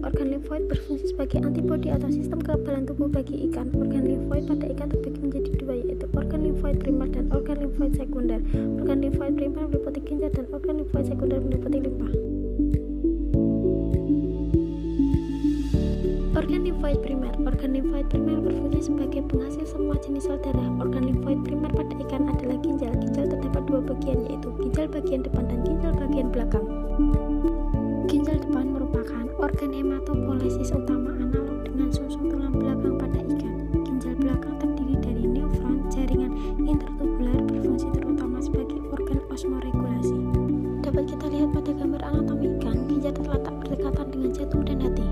Organ limfoid berfungsi sebagai antibodi atau sistem kekebalan tubuh bagi ikan. Organ limfoid pada ikan terbagi menjadi dua, yaitu organ limfoid primer dan organ limfoid sekunder. Organ limfoid primer meliputi ginjal dan organ limfoid sekunder meliputi limpa. Organ limfoid primer. Organ limfoid primer berfungsi sebagai penghasil semua jenis sel darah. Organ limfoid primer pada ikan adalah ginjal. Ginjal terdapat dua bagian, yaitu ginjal bagian depan dan ginjal bagian belakang. Ginjal depan merupakan organ hematopoiesis utama analog dengan susu tulang belakang pada ikan. Ginjal belakang terdiri dari neufron, jaringan intertubular, berfungsi terutama sebagai organ osmoregulasi. Dapat kita lihat pada gambar anatomi ikan, ginjal terletak berdekatan dengan jantung dan hati.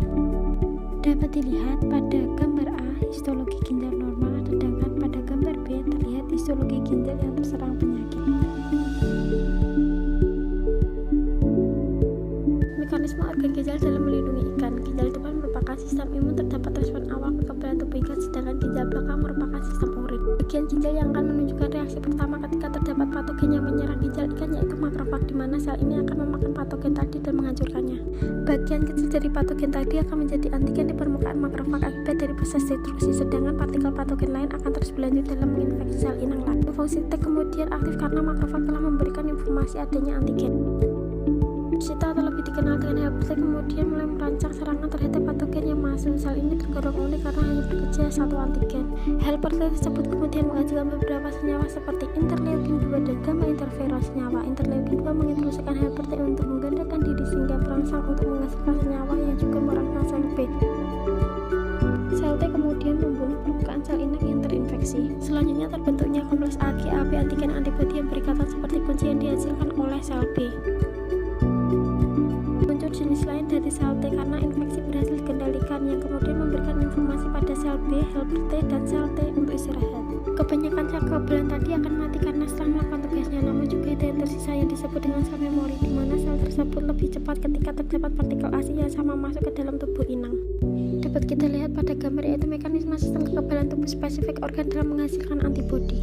Dapat dilihat pada gambar A, histologi ginjal normal, sedangkan pada gambar B terlihat histologi ginjal yang terserang penyakit. Mekanisme organ ginjal dalam melindungi ikan. Ginjal depan merupakan sistem imun, terdapat respon awal kekebalan tubuh ikan, sedangkan ginjal belakang merupakan sistem urin. Bagian ginjal yang akan menunjukkan reaksi pertama ketika terdapat patogen yang menyerang ginjal ikan yaitu makrofag, di mana sel ini akan memakan patogen tadi dan menghancurkannya. Bagian kecil dari patogen tadi akan menjadi antigen di permukaan makrofag akibat dari proses destruksi, sedangkan partikel patogen lain akan terus berlanjut dalam menginfeksi sel inang lain. Fungsi T kemudian aktif karena makrofag telah memberikan informasi adanya antigen. Sita atau lebih dikenal dengan helper T kemudian mulai merancang serangan terhadap patogen yang masuk. Sel ini tergolong unik karena hanya bekerja satu antigen. Helper T tersebut kemudian menghasilkan beberapa senyawa seperti interleukin 2 dan gamma interferon. Senyawa interleukin 2 menginstruksikan helper T untuk menggandakan diri sehingga merangsang untuk menghasilkan senyawa yang juga merangsang sel B. Sel T kemudian membunuh permukaan sel inang yang terinfeksi. Selanjutnya terbentuknya kompleks AG/AB antigen antibodi yang berikatan seperti kunci yang dihasilkan oleh sel B. Muncul jenis lain dari sel T karena infeksi berhasil dikendalikan yang kemudian memberikan informasi pada sel B, helper T, dan sel T untuk istirahat. Kebanyakan sel kekebalan tadi akan mati karena setelah melakukan tugasnya, namun juga ada yang tersisa yang disebut dengan sel memori, di mana sel tersebut lebih cepat ketika terdapat partikel asi yang sama masuk ke dalam tubuh inang. Dapat kita lihat pada gambar yaitu mekanisme sistem kekebalan tubuh spesifik organ dalam menghasilkan antibodi.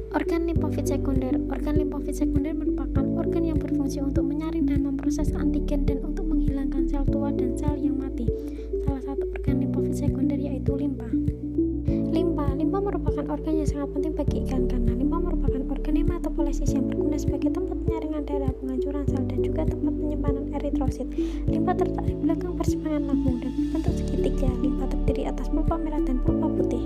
Organ limfofit sekunder. Organ limfofit sekunder merupakan organ yang berfungsi untuk menyaring dan memproses antigen dan untuk menghilangkan sel tua dan sel yang mati. Salah satu organ limfofit sekunder yaitu limpa. Limpa merupakan organ yang sangat penting bagi ikan karena limpa merupakan organ hematopoiesis yang berguna sebagai tempat penyaringan darah, penghancuran sel, dan juga tempat penyimpanan eritrosit. Limpa terletak di belakang persimpangan lambung dan berbentuk segitiga. Limpa terdiri atas pulpa merah dan pulpa putih.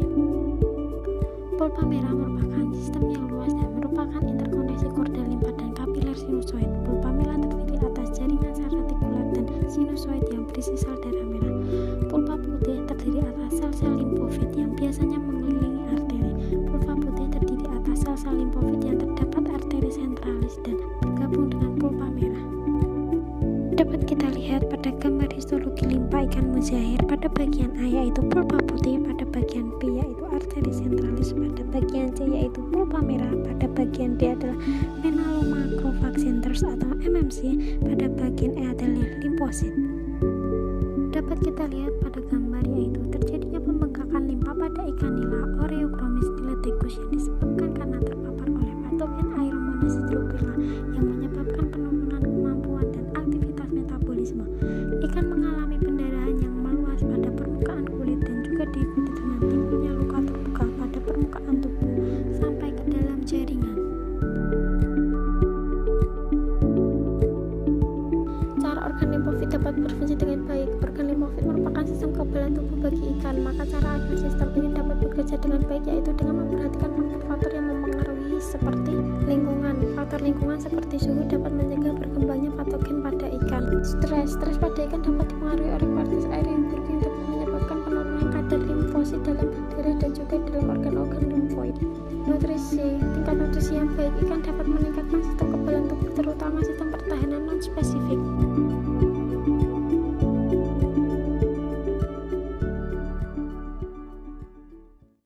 Pulpa merah merupakan sistem yang luas dan merupakan interkoneksi korda limpa dan kapiler sinusoid. Pulpa merah terdiri atas jaringan sel retikulat dan sinusoid yang berisi sel darah merah. Pulpa putih terdiri atas sel-sel limfofit yang biasanya mengelilingi arteri. Pulpa putih terdiri atas sel-sel limfofit yang terdapat arteri sentralis dan bergabung dengan pulpa merah. Dapat kita lihat pada gambar histologi limpa ikan mujair pada bagian A yaitu pulpa putih, pada bagian B yaitu arteri sentralis, pada bagian C yaitu pulpa merah, pada bagian D adalah menalomacrophage centers atau MMC, pada bagian E adalah limfosit. Dapat kita lihat pada gambar yaitu terjadinya pembengkakan limpa pada ikan nila Oreochromis niloticus yang disebabkan karena terpapar oleh patogen Aeromonas hydrophila yang menyebabkan penurunan kemampuan dan aktivitas metabolisme. Ikan mengalami pendarahan yang meluas pada permukaan kulit dan juga diikuti dengan timbulnya luka terbuka pada permukaan tubuh sampai ke dalam jaringan. Cara organ limfofit dapat berfungsi dengan baik. Organ limfofit merupakan sistem kekebalan tubuh bagi ikan, maka cara agar sistem ini dapat bekerja dengan baik yaitu dengan memperhatikan faktor-faktor yang mempengaruhi seperti lingkungan. Faktor lingkungan seperti suhu dapat mencegah berkembangnya patogen pada ikan. Stres pada ikan dapat dipengaruhi oleh